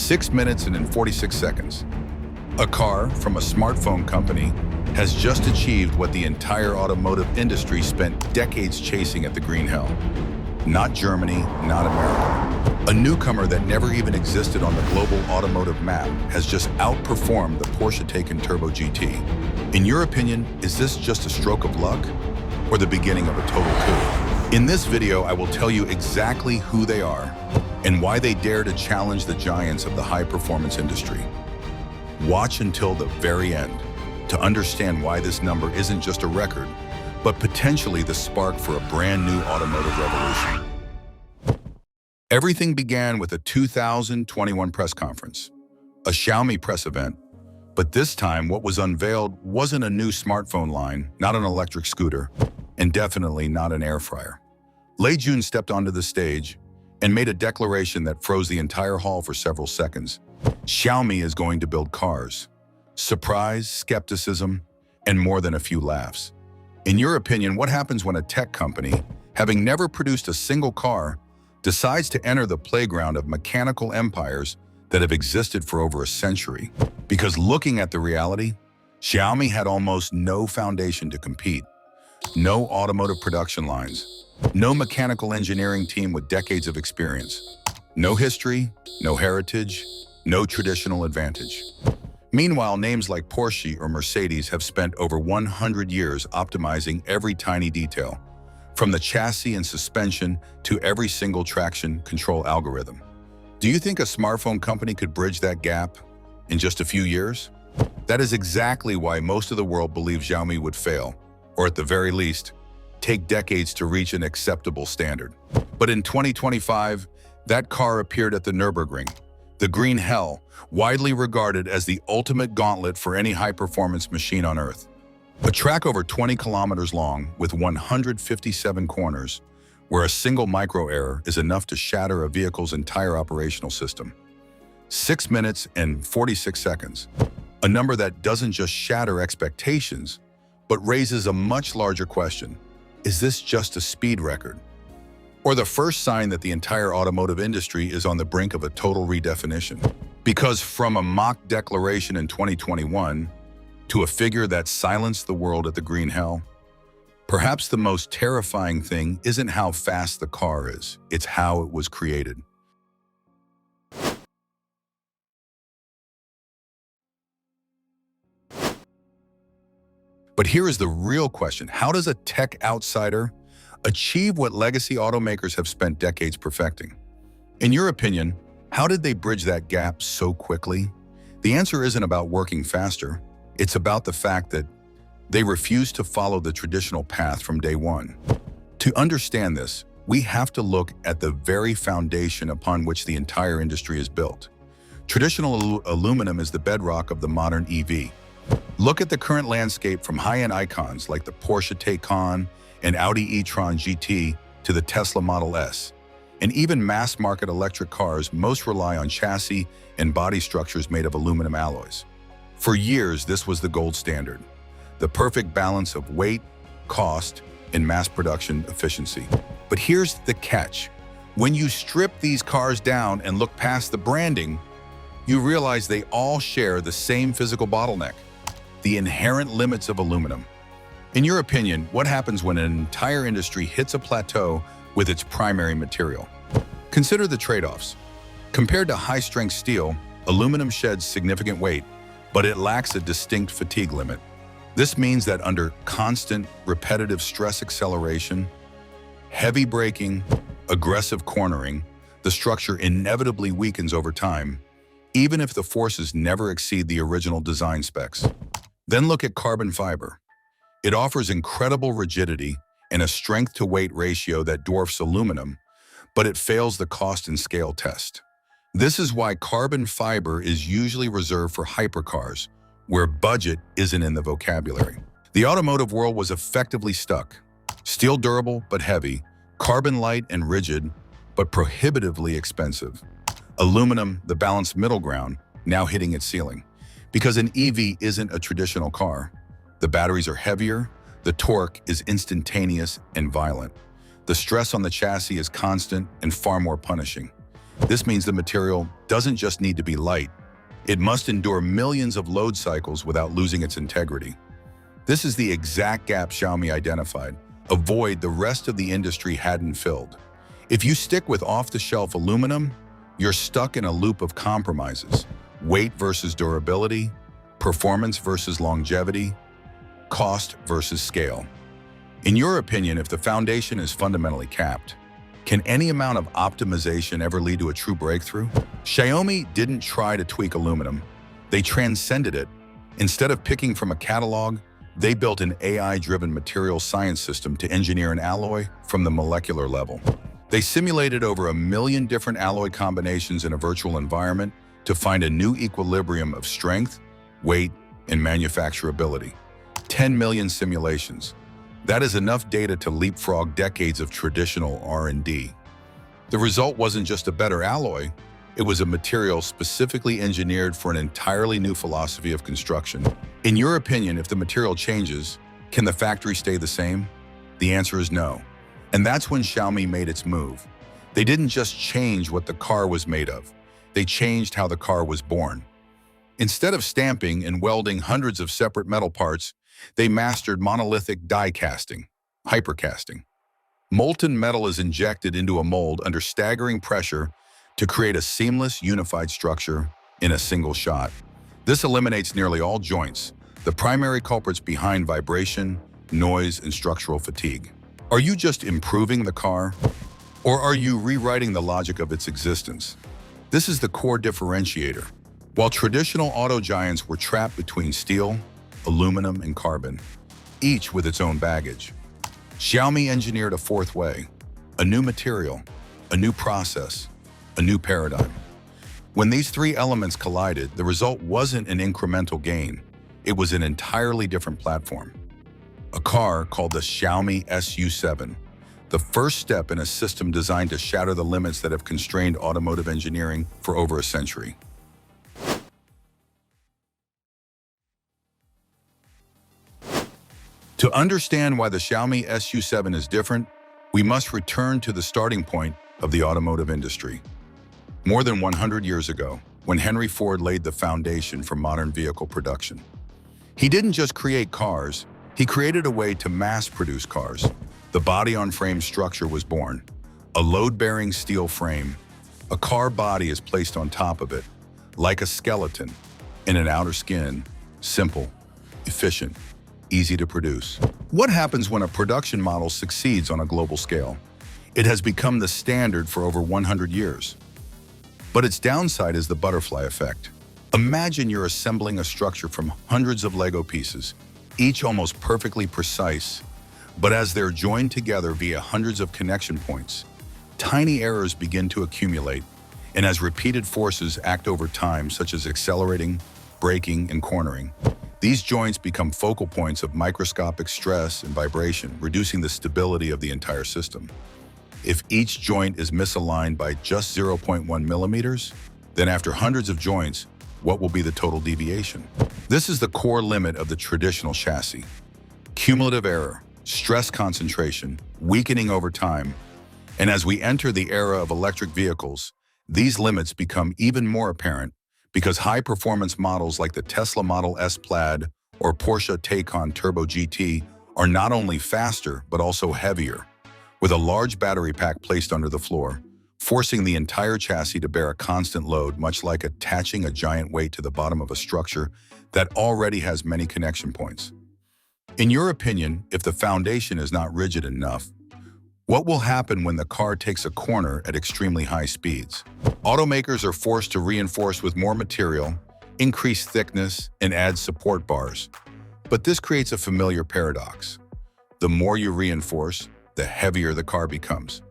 6 minutes and 46 seconds. A car from a smartphone company has just achieved what the entire automotive industry spent decades chasing at the green hell. Not Germany, not America. A newcomer that never even existed on the global automotive map has just outperformed the Porsche Taycan Turbo GT. In your opinion, is this just a stroke of luck or the beginning of a total coup? In this video, I will tell you exactly who they are and why they dare to challenge the giants of the high-performance industry. Watch until the very end to understand why this number isn't just a record, but potentially the spark for a brand new automotive revolution. Everything began with a 2021 press conference, a Xiaomi press event, but this time what was unveiled wasn't a new smartphone line, not an electric scooter, and definitely not an air fryer. Lei Jun stepped onto the stage and made a declaration that froze the entire hall for several seconds. Xiaomi is going to build cars. Surprise, skepticism, and more than a few laughs. In your opinion, what happens when a tech company, having never produced a single car, decides to enter the playground of mechanical empires that have existed for over a century? Because looking at the reality, Xiaomi had almost no foundation to compete. No automotive production lines, no mechanical engineering team with decades of experience, no history, no heritage, no traditional advantage. Meanwhile, names like Porsche or Mercedes have spent over 100 years optimizing every tiny detail, from the chassis and suspension to every single traction control algorithm. Do you think a smartphone company could bridge that gap in just a few years? That is exactly why most of the world believes Xiaomi would fail, or at the very least, take decades to reach an acceptable standard. But in 2025, that car appeared at the Nürburgring, the green hell, widely regarded as the ultimate gauntlet for any high-performance machine on Earth. A track over 20 kilometers long with 157 corners, where a single micro-error is enough to shatter a vehicle's entire operational system. 6 minutes and 46 seconds, a number that doesn't just shatter expectations, but raises a much larger question. Is this just a speed record? Or the first sign that the entire automotive industry is on the brink of a total redefinition? Because from a mock declaration in 2021 to a figure that silenced the world at the green hell, perhaps the most terrifying thing isn't how fast the car is, it's how it was created. But here is the real question. How does a tech outsider achieve what legacy automakers have spent decades perfecting? In your opinion, how did they bridge that gap so quickly? The answer isn't about working faster. It's about the fact that they refused to follow the traditional path from day one. To understand this, we have to look at the very foundation upon which the entire industry is built. Traditional aluminum is the bedrock of the modern EV. Look at the current landscape from high-end icons like the Porsche Taycan and Audi e-tron GT to the Tesla Model S. And even mass-market electric cars most rely on chassis and body structures made of aluminum alloys. For years, this was the gold standard, the perfect balance of weight, cost, and mass production efficiency. But here's the catch. When you strip these cars down and look past the branding, you realize they all share the same physical bottleneck: the inherent limits of aluminum. In your opinion, what happens when an entire industry hits a plateau with its primary material? Consider the trade-offs. Compared to high-strength steel, aluminum sheds significant weight, but it lacks a distinct fatigue limit. This means that under constant, repetitive stress acceleration, heavy braking, aggressive cornering, the structure inevitably weakens over time, even if the forces never exceed the original design specs. Then look at carbon fiber. It offers incredible rigidity and a strength-to-weight ratio that dwarfs aluminum, but it fails the cost and scale test. This is why carbon fiber is usually reserved for hypercars, where budget isn't in the vocabulary. The automotive world was effectively stuck. Steel durable but heavy, carbon light and rigid, but prohibitively expensive. Aluminum, the balanced middle ground, now hitting its ceiling. Because an EV isn't a traditional car. The batteries are heavier, the torque is instantaneous and violent. The stress on the chassis is constant and far more punishing. This means the material doesn't just need to be light. It must endure millions of load cycles without losing its integrity. This is the exact gap Xiaomi identified, a void the rest of the industry hadn't filled. If you stick with off-the-shelf aluminum, you're stuck in a loop of compromises: weight versus durability, performance versus longevity, cost versus scale. In your opinion, if the foundation is fundamentally capped, can any amount of optimization ever lead to a true breakthrough? Xiaomi didn't try to tweak aluminum. They transcended it. Instead of picking from a catalog, they built an AI-driven material science system to engineer an alloy from the molecular level. They simulated over 1 million different alloy combinations in a virtual environment to find a new equilibrium of strength, weight, and manufacturability. 10 million simulations. That is enough data to leapfrog decades of traditional R&D. The result wasn't just a better alloy, it was a material specifically engineered for an entirely new philosophy of construction. In your opinion, if the material changes, can the factory stay the same? The answer is no. And that's when Xiaomi made its move. They didn't just change what the car was made of, they changed how the car was born. Instead of stamping and welding hundreds of separate metal parts, they mastered monolithic die casting, hypercasting. Molten metal is injected into a mold under staggering pressure to create a seamless, unified structure in a single shot. This eliminates nearly all joints, the primary culprits behind vibration, noise, and structural fatigue. Are you just improving the car, or are you rewriting the logic of its existence? This is the core differentiator. While traditional auto giants were trapped between steel, aluminum, and carbon, each with its own baggage, Xiaomi engineered a fourth way: a new material, a new process, a new paradigm. When these three elements collided, the result wasn't an incremental gain. It was an entirely different platform. A car called the Xiaomi SU7, the first step in a system designed to shatter the limits that have constrained automotive engineering for over a century. To understand why the Xiaomi SU7 is different, we must return to the starting point of the automotive industry. More than 100 years ago, when Henry Ford laid the foundation for modern vehicle production. He didn't just create cars, he created a way to mass-produce cars. The body-on-frame structure was born, a load-bearing steel frame. A car body is placed on top of it, like a skeleton, in an outer skin, simple, efficient, easy to produce. What happens when a production model succeeds on a global scale? It has become the standard for over 100 years. But its downside is the butterfly effect. Imagine you're assembling a structure from hundreds of Lego pieces, each almost perfectly precise, but as they're joined together via hundreds of connection points, tiny errors begin to accumulate, and as repeated forces act over time, such as accelerating, braking, and cornering, these joints become focal points of microscopic stress and vibration, reducing the stability of the entire system. If each joint is misaligned by just 0.1 millimeters, then after hundreds of joints, what will be the total deviation? This is the core limit of the traditional chassis. Cumulative error, stress concentration, weakening over time. And as we enter the era of electric vehicles, these limits become even more apparent because high-performance models like the Tesla Model S Plaid or Porsche Taycan Turbo GT are not only faster, but also heavier, with a large battery pack placed under the floor, forcing the entire chassis to bear a constant load, much like attaching a giant weight to the bottom of a structure that already has many connection points. In your opinion, if the foundation is not rigid enough, what will happen when the car takes a corner at extremely high speeds? Automakers are forced to reinforce with more material, increase thickness, and add support bars. But this creates a familiar paradox. The more you reinforce, the heavier the car becomes.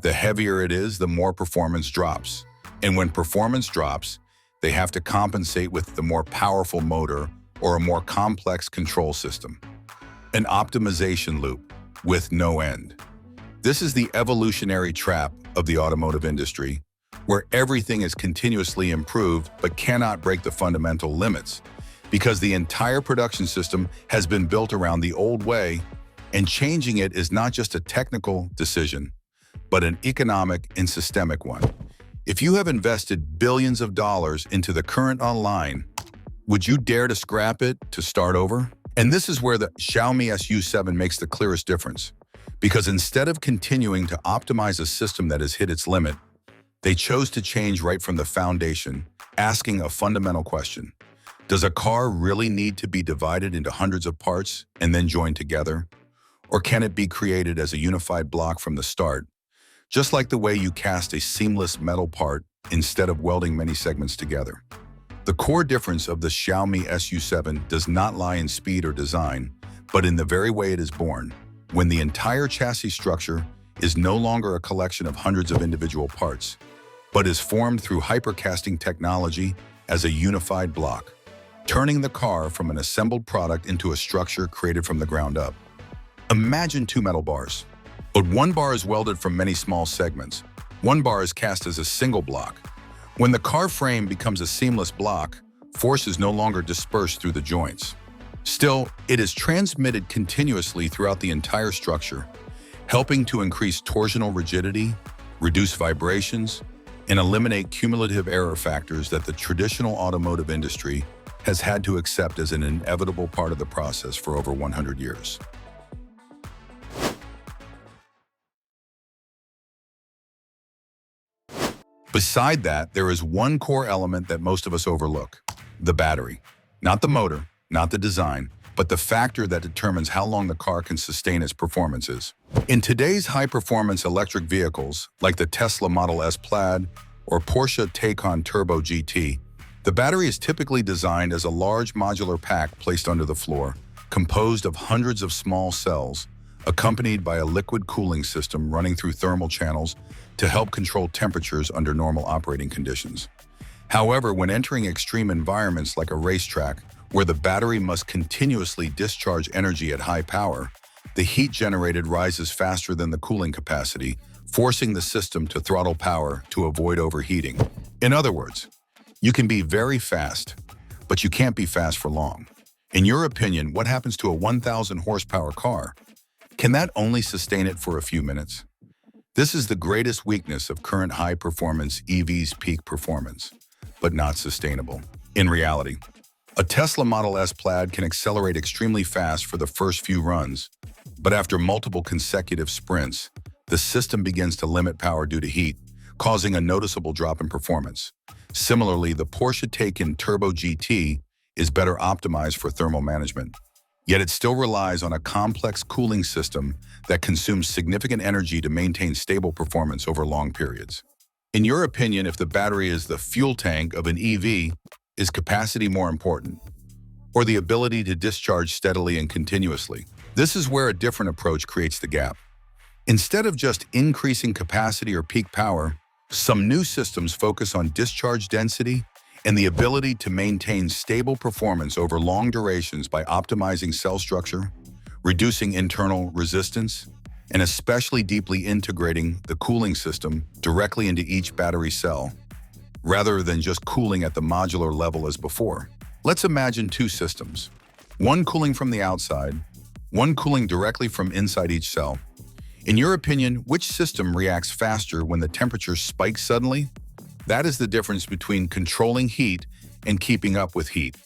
The heavier it is, the more performance drops. And when performance drops, they have to compensate with the more powerful motor or a more complex control system. An optimization loop with no end. This is the evolutionary trap of the automotive industry, where everything is continuously improved but cannot break the fundamental limits, because the entire production system has been built around the old way, and changing it is not just a technical decision, but an economic and systemic one. If you have invested billions of dollars into the current online, would you dare to scrap it to start over? And this is where the Xiaomi SU7 makes the clearest difference. Because instead of continuing to optimize a system that has hit its limit, they chose to change right from the foundation, asking a fundamental question. Does a car really need to be divided into hundreds of parts and then joined together? Or can it be created as a unified block from the start? Just like the way you cast a seamless metal part instead of welding many segments together. The core difference of the Xiaomi SU7 does not lie in speed or design, but in the very way it is born, when the entire chassis structure is no longer a collection of hundreds of individual parts, but is formed through hypercasting technology as a unified block, turning the car from an assembled product into a structure created from the ground up. Imagine two metal bars, but one bar is welded from many small segments. One bar is cast as a single block. When the car frame becomes a seamless block, force is no longer dispersed through the joints. Still, it is transmitted continuously throughout the entire structure, helping to increase torsional rigidity, reduce vibrations, and eliminate cumulative error factors that the traditional automotive industry has had to accept as an inevitable part of the process for over 100 years. Beside that, there is one core element that most of us overlook: the battery. Not the motor, not the design, but the factor that determines how long the car can sustain its performances. In today's high-performance electric vehicles, like the Tesla Model S Plaid or Porsche Taycan Turbo GT, the battery is typically designed as a large modular pack placed under the floor, composed of hundreds of small cells, accompanied by a liquid cooling system running through thermal channels to help control temperatures under normal operating conditions. However, when entering extreme environments like a racetrack, where the battery must continuously discharge energy at high power, the heat generated rises faster than the cooling capacity, forcing the system to throttle power to avoid overheating. In other words, you can be very fast, but you can't be fast for long. In your opinion, what happens to a 1,000 horsepower car? Can that only sustain it for a few minutes? This is the greatest weakness of current high-performance EVs' peak performance, but not sustainable. In reality, a Tesla Model S Plaid can accelerate extremely fast for the first few runs, but after multiple consecutive sprints, the system begins to limit power due to heat, causing a noticeable drop in performance. Similarly, the Porsche Taycan Turbo GT is better optimized for thermal management, yet it still relies on a complex cooling system that consumes significant energy to maintain stable performance over long periods. In your opinion, if the battery is the fuel tank of an EV, is capacity more important, or the ability to discharge steadily and continuously? This is where a different approach creates the gap. Instead of just increasing capacity or peak power, some new systems focus on discharge density and the ability to maintain stable performance over long durations by optimizing cell structure, reducing internal resistance, and especially deeply integrating the cooling system directly into each battery cell, rather than just cooling at the modular level as before. Let's imagine two systems, one cooling from the outside, one cooling directly from inside each cell. In your opinion, which system reacts faster when the temperature spikes suddenly? That is the difference between controlling heat and keeping up with heat.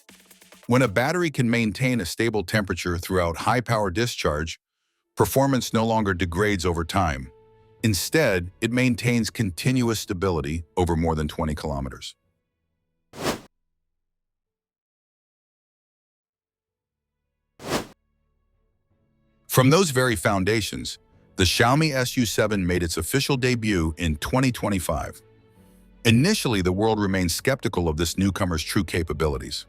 When a battery can maintain a stable temperature throughout high-power discharge, performance no longer degrades over time. Instead, it maintains continuous stability over more than 20 kilometers. From those very foundations, the Xiaomi SU7 made its official debut in 2025. Initially, the world remained skeptical of this newcomer's true capabilities.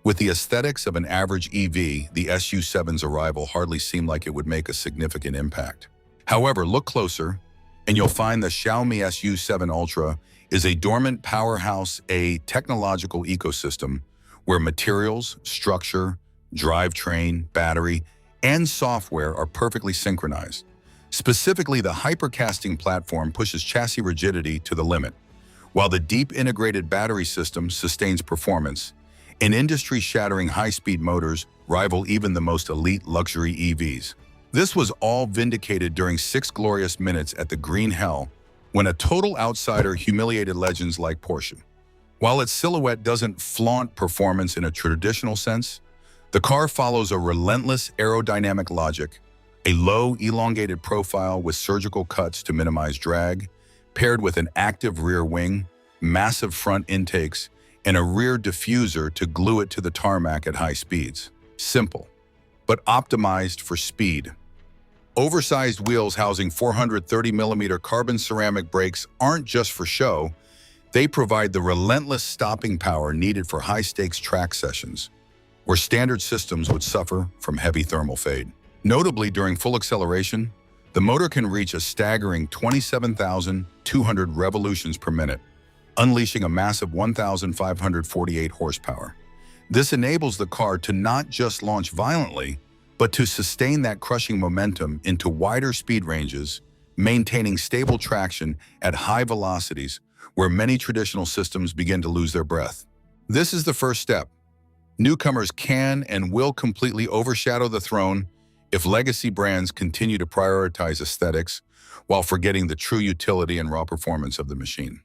With the aesthetics of an average EV, the SU7's arrival hardly seemed like it would make a significant impact. However, look closer, and you'll find the Xiaomi SU7 Ultra is a dormant powerhouse, a technological ecosystem where materials, structure, drivetrain, battery, and software are perfectly synchronized. Specifically, the hypercasting platform pushes chassis rigidity to the limit, while the deep integrated battery system sustains performance, and industry-shattering high-speed motors rival even the most elite luxury EVs. This was all vindicated during 6 glorious minutes at the Green Hell, When a total outsider humiliated legends like Porsche. While its silhouette doesn't flaunt performance in a traditional sense, the car follows a relentless aerodynamic logic, a low, elongated profile with surgical cuts to minimize drag, paired with an active rear wing, massive front intakes, and a rear diffuser to glue it to the tarmac at high speeds. Simple, but optimized for speed. Oversized wheels housing 430mm carbon ceramic brakes aren't just for show, they provide the relentless stopping power needed for high-stakes track sessions, where standard systems would suffer from heavy thermal fade. Notably, during full acceleration, the motor can reach a staggering 27,200 revolutions per minute, unleashing a massive 1,548 horsepower. This enables the car to not just launch violently, but to sustain that crushing momentum into wider speed ranges, maintaining stable traction at high velocities where many traditional systems begin to lose their breath. This is the first step. Newcomers can and will completely overshadow the throne if legacy brands continue to prioritize aesthetics while forgetting the true utility and raw performance of the machine.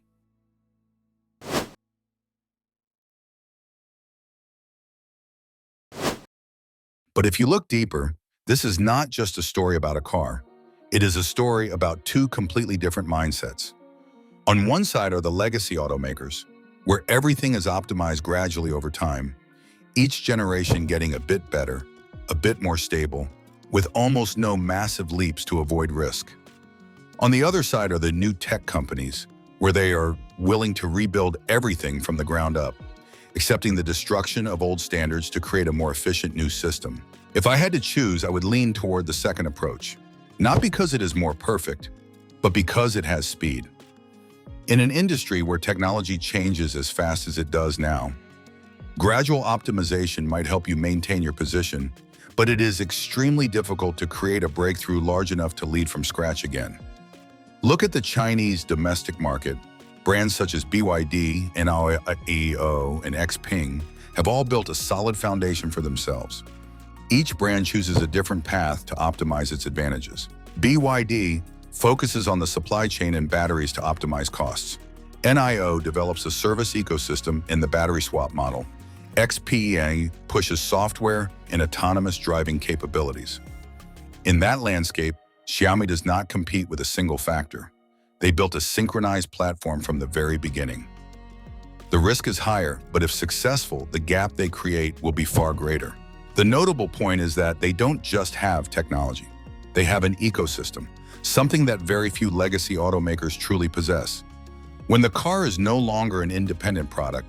But if you look deeper, this is not just a story about a car. It is a story about two completely different mindsets. On one side are the legacy automakers, where everything is optimized gradually over time, each generation getting a bit better, a bit more stable, with almost no massive leaps to avoid risk. On the other side are the new tech companies, where they are willing to rebuild everything from the ground up, accepting the destruction of old standards to create a more efficient new system. If I had to choose, I would lean toward the second approach, not because it is more perfect, but because it has speed. In an industry where technology changes as fast as it does now, gradual optimization might help you maintain your position, but it is extremely difficult to create a breakthrough large enough to lead from scratch again. Look at the Chinese domestic market. Brands such as BYD, NIO, and Xpeng have all built a solid foundation for themselves. Each brand chooses a different path to optimize its advantages. BYD focuses on the supply chain and batteries to optimize costs. NIO develops a service ecosystem in the battery swap model. Xpeng pushes software and autonomous driving capabilities. In that landscape, Xiaomi does not compete with a single factor. They built a synchronized platform from the very beginning. The risk is higher, but if successful, the gap they create will be far greater. The notable point is that they don't just have technology. They have an ecosystem, something that very few legacy automakers truly possess. When the car is no longer an independent product,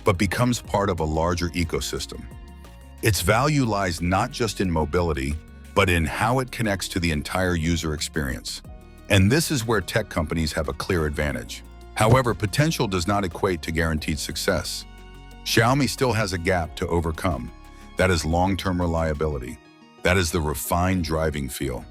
but becomes part of a larger ecosystem, its value lies not just in mobility, but in how it connects to the entire user experience. And this is where tech companies have a clear advantage. However, potential does not equate to guaranteed success. Xiaomi still has a gap to overcome. That is long-term reliability. That is the refined driving feel.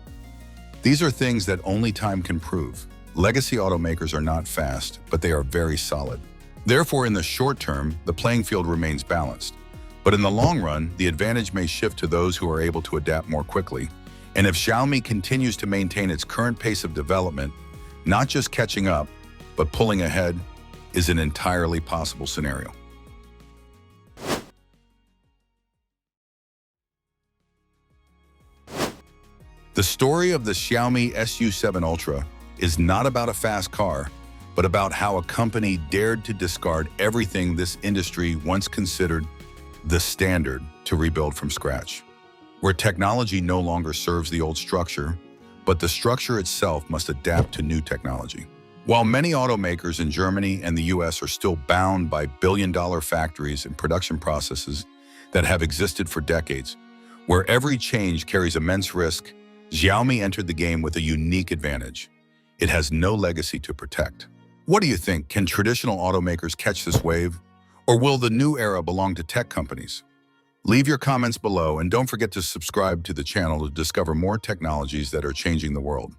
These are things that only time can prove. Legacy automakers are not fast, but they are very solid. Therefore, in the short term, the playing field remains balanced. But in the long run, the advantage may shift to those who are able to adapt more quickly. And if Xiaomi continues to maintain its current pace of development, not just catching up, but pulling ahead, is an entirely possible scenario. The story of the Xiaomi SU7 Ultra is not about a fast car, but about how a company dared to discard everything this industry once considered the standard to rebuild from scratch, where technology no longer serves the old structure, but the structure itself must adapt to new technology. While many automakers in Germany and the US are still bound by billion-dollar factories and production processes that have existed for decades, where every change carries immense risk, Xiaomi entered the game with a unique advantage. It has no legacy to protect. What do you think? Can traditional automakers catch this wave? Or will the new era belong to tech companies? Leave your comments below and don't forget to subscribe to the channel to discover more technologies that are changing the world.